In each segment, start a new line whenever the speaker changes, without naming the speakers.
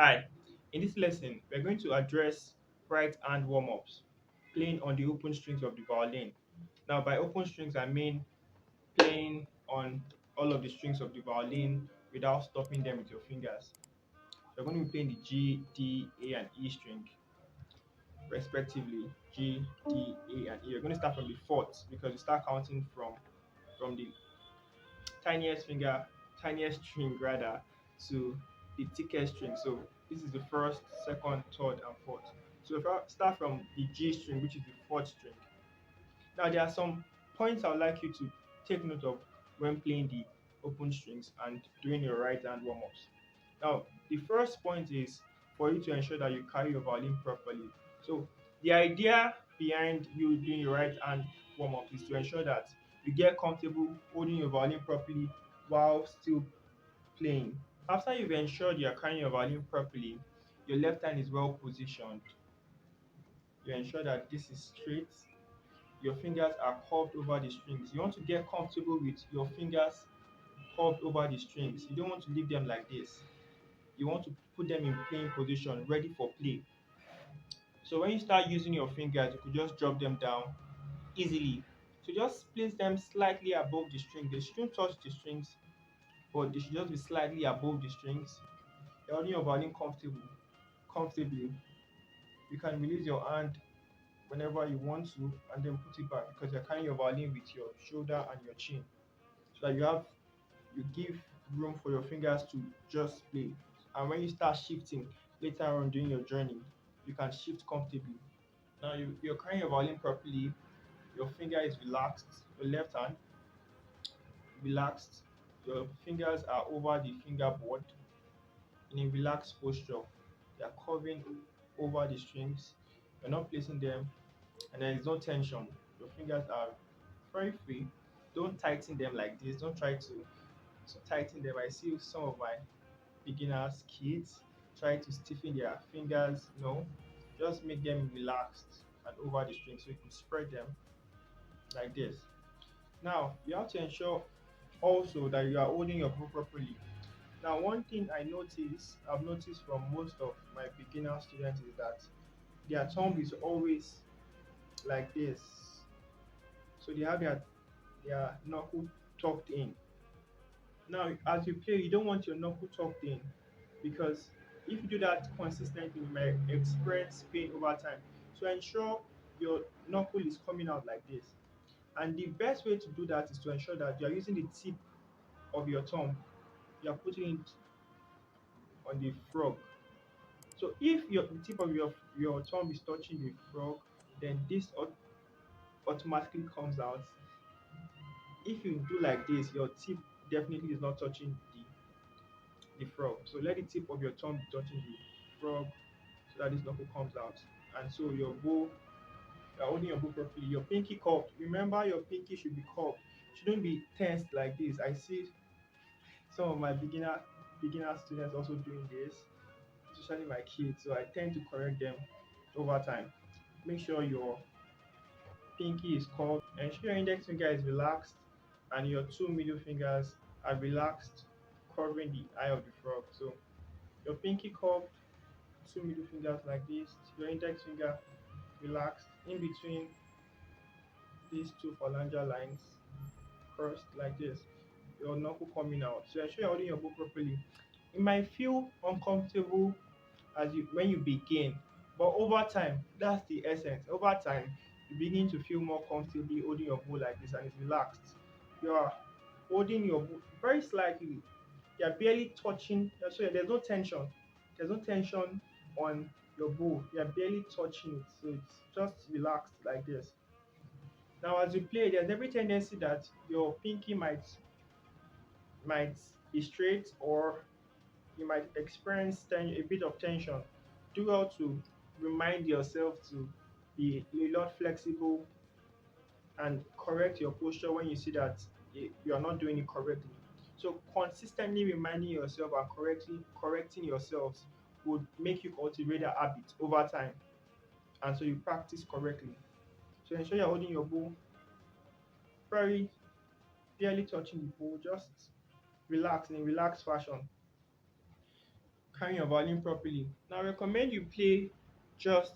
Hi, in this lesson, we're going to address right hand warm ups, playing on the open strings of the violin. Now, by open strings, I mean playing on all of the strings of the violin without stopping them with your fingers. You're going to be playing the G, D, A, and E string, respectively. G, D, A, and E. You're going to start from the fourth because you start counting from the tiniest finger, tiniest string rather, to the thickest string. So this is the first, second, third, and fourth. So if I start from the G string, which is the fourth string. Now there are some points I would like you to take note of when playing the open strings and doing your right hand warm-ups. Now the first point is for you to ensure that you carry your violin properly. So the idea behind you doing your right hand warm-up is to ensure that you get comfortable holding your violin properly while still playing. After you've ensured you are carrying your violin properly, your left hand is well positioned. You ensure that this is straight, your fingers are curved over the strings. You want to get comfortable with your fingers curved over the strings. You don't want to leave them like this. You want to put them in playing position, ready for play. So when you start using your fingers, you could just drop them down easily. So just place them slightly above the string. They shouldn't touch the strings, but they should just be slightly above the strings. You're holding your violin comfortably. You can release your hand whenever you want to and then put it back because you're carrying your violin with your shoulder and your chin. So that you give room for your fingers to just play. And when you start shifting later on during your journey, you can shift comfortably. Now you're carrying your violin properly, your finger is relaxed, your left hand relaxed, your fingers are over the fingerboard in a relaxed posture. They are curving over the strings. You're not placing them and there is no tension. Your fingers are very free. Don't tighten them like this. Don't try to tighten them. I see some of my beginners, kids, try to stiffen their fingers. No, just make them relaxed and over the string so you can spread them like this. Now, you have to ensure also that you are holding your bow properly. Now, one thing I've noticed from most of my beginner students is that their thumb is always like this. So they have their knuckle tucked in. Now, as you play, you don't want your knuckle tucked in because if you do that consistently, you might experience pain over time. So ensure your knuckle is coming out like this. And the best way to do that is to ensure that you are using the tip of your thumb. You are putting it on the frog. So if the tip of your thumb is touching the frog, then this automatically comes out. If you do like this, your tip definitely is not touching the frog. So let the tip of your tongue be touching the frog so that this knuckle comes out. And so you're holding your bow properly. Your pinky curved. Remember your pinky should be curved. Shouldn't be tensed like this. I see some of my beginner students also doing this, especially my kids. So I tend to correct them over time. Make sure your pinky is curved. Ensure your index finger is relaxed and your two middle fingers are relaxed, covering the eye of the frog. So your pinky curved, two middle fingers like this, your index finger relaxed in between these two phalangeal lines, crossed like this, your knuckle coming out. So ensure you're holding your bow properly. It might feel uncomfortable when you begin, but over time, that's the essence. Over time, you begin to feel more comfortably holding your bow like this and it's relaxed. You are holding your bow very slightly. You're barely touching, so there's no tension. There's no tension on your bow. You're barely touching it. So it's just relaxed like this. Now as you play, there's every tendency that your pinky might be straight or you might experience a bit of tension. Do well to remind yourself to be a lot flexible and correct your posture when you see that you are not doing it correctly. So consistently reminding yourself and correcting yourselves would make you cultivate a habit over time, and so you practice correctly. So ensure you're holding your bow very barely touching the bow, just relax in a relaxed fashion. carrying your violin properly. Now, I recommend you play just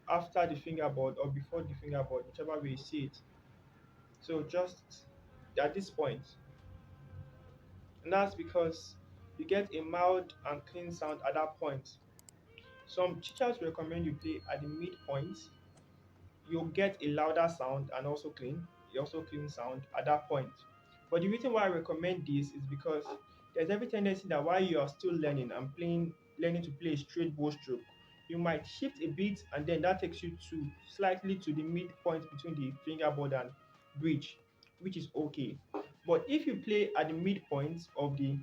after the fingerboard or before the fingerboard, whichever way you see it. So just at this point, and that's because you get a mild and clean sound at that point. Some teachers recommend you play at the midpoint. You'll get a louder sound and also clean sound at that point. But the reason why I recommend this is because there's every tendency that while you are still learning and learning to play a straight bow stroke, you might shift a bit and then that takes you to slightly to the midpoint between the fingerboard and bridge, which is okay. But if you play at the midpoint of the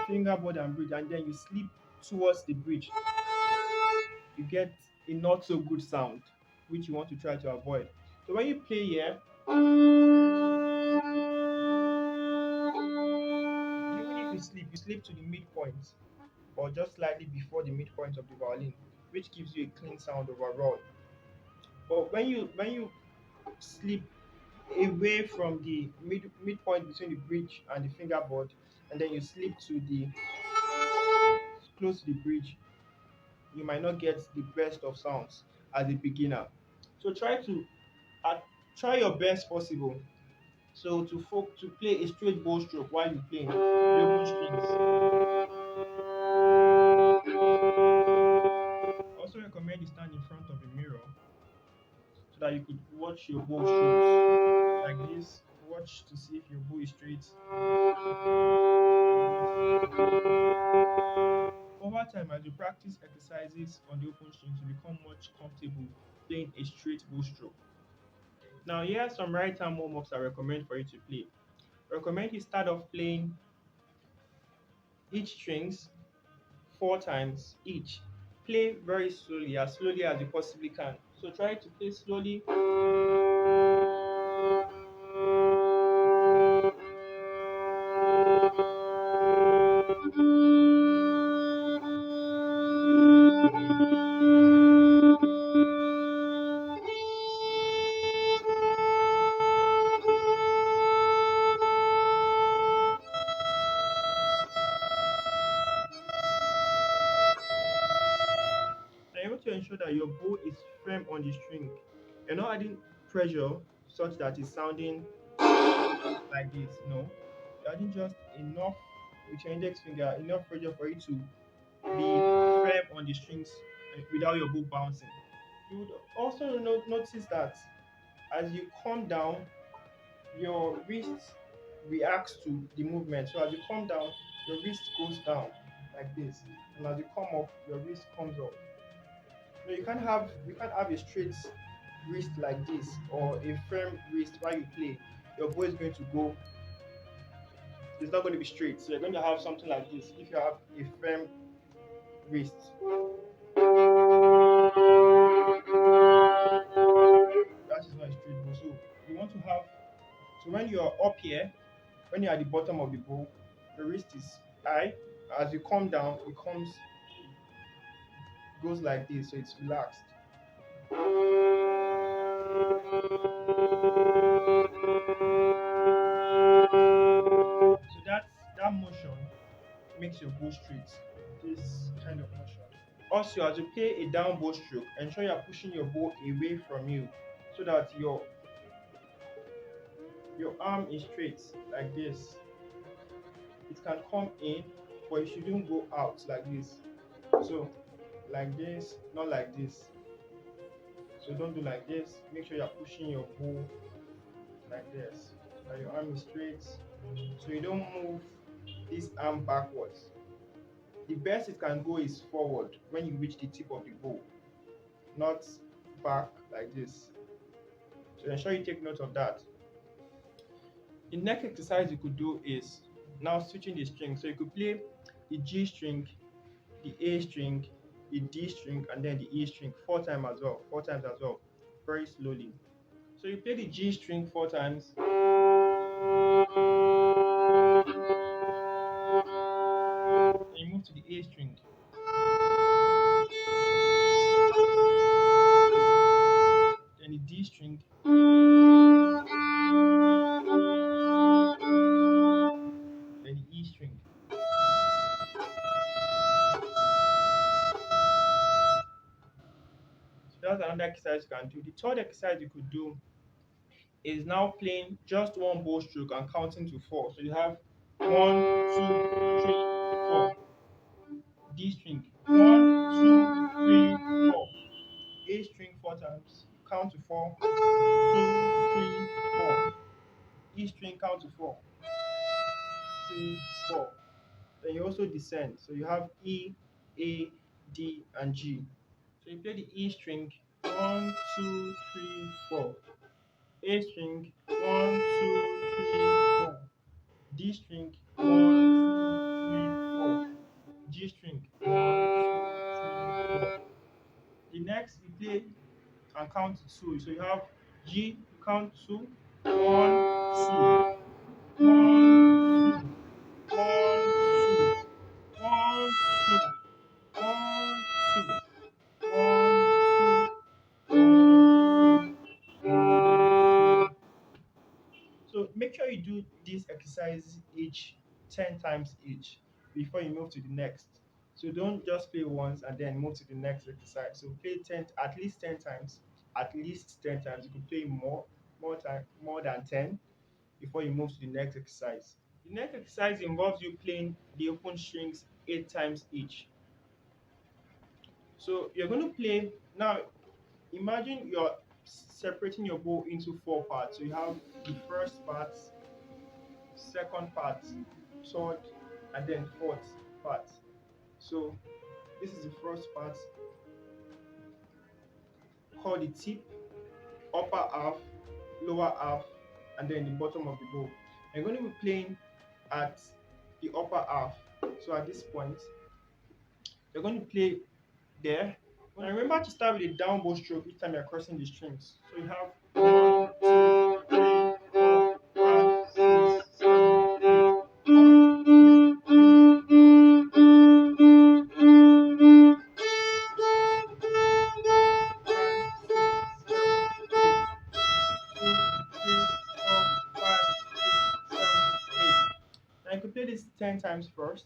fingerboard and bridge and then you slip towards the bridge, you get a not so good sound, which you want to try to avoid. So when you play here, even if you slip to the midpoint or just slightly before the midpoint of the violin, which gives you a clean sound overall. But when you slip away from the midpoint between the bridge and the fingerboard, and then you slip to the close to the bridge, you might not get the best of sounds as a beginner. So uh, try your best possible. So to play a straight bow stroke while you play the open strings. I also recommend you stand in front of a mirror so that you could watch your bow strokes like this. Watch to see if your bow is straight. Over time, as you practice exercises on the open strings, you become much comfortable playing a straight bow stroke. Now, here are some right hand warm-ups I recommend for you to play. I recommend you start off playing each strings 4 times each. Play very slowly as you possibly can. So try to play slowly. And you want to ensure that your bow is firm on the string. You're not adding pressure such that it's sounding like this. No. You're adding just enough with your index finger, enough pressure for it to be firm on the strings without your bow bouncing. You would also notice that as you come down, your wrist reacts to the movement. So as you come down, your wrist goes down like this, and as you come up, your wrist comes up. No, you can't have a straight wrist like this or a firm wrist while you play. Your bow is going to go. It's not going to be straight. So you're going to have something like this. If you have a firm wrist, that is not a straight bow. So you want to have. So when you're up here, when you're at the bottom of the bow, the wrist is high. As you come down, goes like this, so it's relaxed. So that motion makes your bow straight. This kind of motion. Also, as you play a down bow stroke, ensure you are pushing your bow away from you so that your arm is straight like this. It can come in, but it shouldn't go out like this. So like this, not like this. So don't do like this. Make sure you're pushing your bow like this. That your arm is straight. So you don't move this arm backwards. The best it can go is forward when you reach the tip of the bow, not back like this. So ensure you take note of that. The next exercise you could do is now switching the string. So you could play the G string, the A string, the D string, and then the E string 4 times as well. 4 times as well. Very slowly. So you play the G string 4 times. Then you move to the A string. Then the D string. Then the E string. That's another exercise you can do. The third exercise you could do is now playing just one bow stroke and counting to 4. So you have 1, 2, 3, 4. D string 1, 2, 3, 4. A string 4 times. Count to 4, 2, 3, 4. E string count to 4, 3, 4. Then you also descend. So you have E, A, D, and G. So you play the E string 1, 2, 3, 4. A string 1, 2, 3, 4. D string 1, 2, 3, 4. G string 1, 2, 3, 4. The next you play and count to 2. So you have G, you count 2, 1, 2, 1, 2, 1, 2, 1, 2, 1, 2, 1, 2, 1, 2. So make sure you do this exercise each 10 times each before you move to the next. So don't just play once and then move to the next exercise. So play 10 at least 10 times. At least 10 times. You can play more than 10 before you move to the next exercise. The next exercise involves you playing the open strings 8 times each. So you're going to play now. Imagine you're separating your bow into 4 parts. So you have the first part, second part, third, and then fourth part. So this is the first part called the tip, upper half, lower half, and then the bottom of the bow. I'm going to be playing at the upper half. So at this point, you're going to play there. Now remember to start with a down bow stroke each time you're crossing the strings. So you have 1, 2, 3, 4, 5, 6, 7, 8. 1, 2, 3, 4, 5, 6, 7, 8. Now you could play this 10 times first,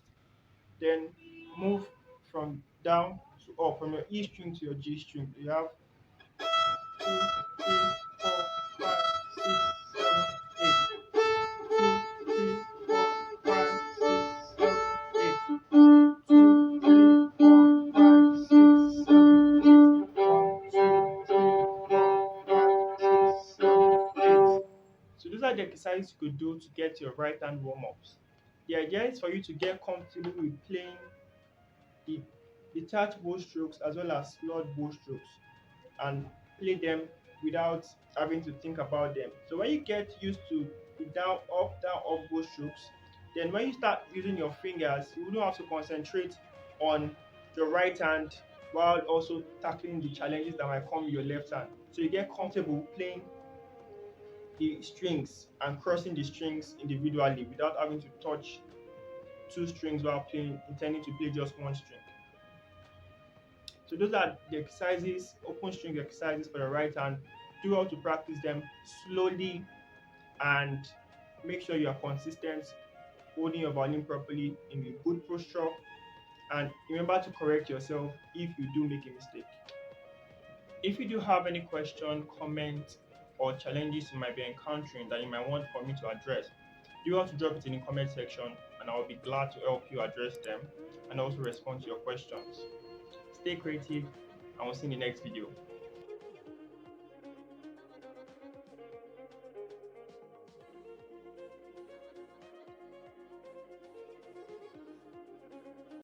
then move from down to up, from your E string to your G string. You have 2, 3, 4, 5, 6, 7, 8. 2, 3, 4, 5, 6, 7, 8. 1, 2, 3, 4, 5, 6, 7, 8. So those are the exercises you could do to get your right hand warm ups. The idea is for you to get comfortable with playing the detached bow strokes as well as slot bow strokes and play them without having to think about them. So when you get used to the down, up bow strokes, then when you start using your fingers, you don't have to concentrate on your right hand while also tackling the challenges that might come with your left hand. So you get comfortable playing the strings and crossing the strings individually without having to touch two strings while playing, intending to play just one string. So those are the exercises, open string exercises for the right hand. Do how to practice them slowly and make sure you are consistent, holding your violin properly in a good posture. And remember to correct yourself if you do make a mistake. If you do have any question, comment, or challenges you might be encountering that you might want for me to address, do have to drop it in the comment section and I'll be glad to help you address them and also respond to your questions. Stay creative and we'll see you in the next video.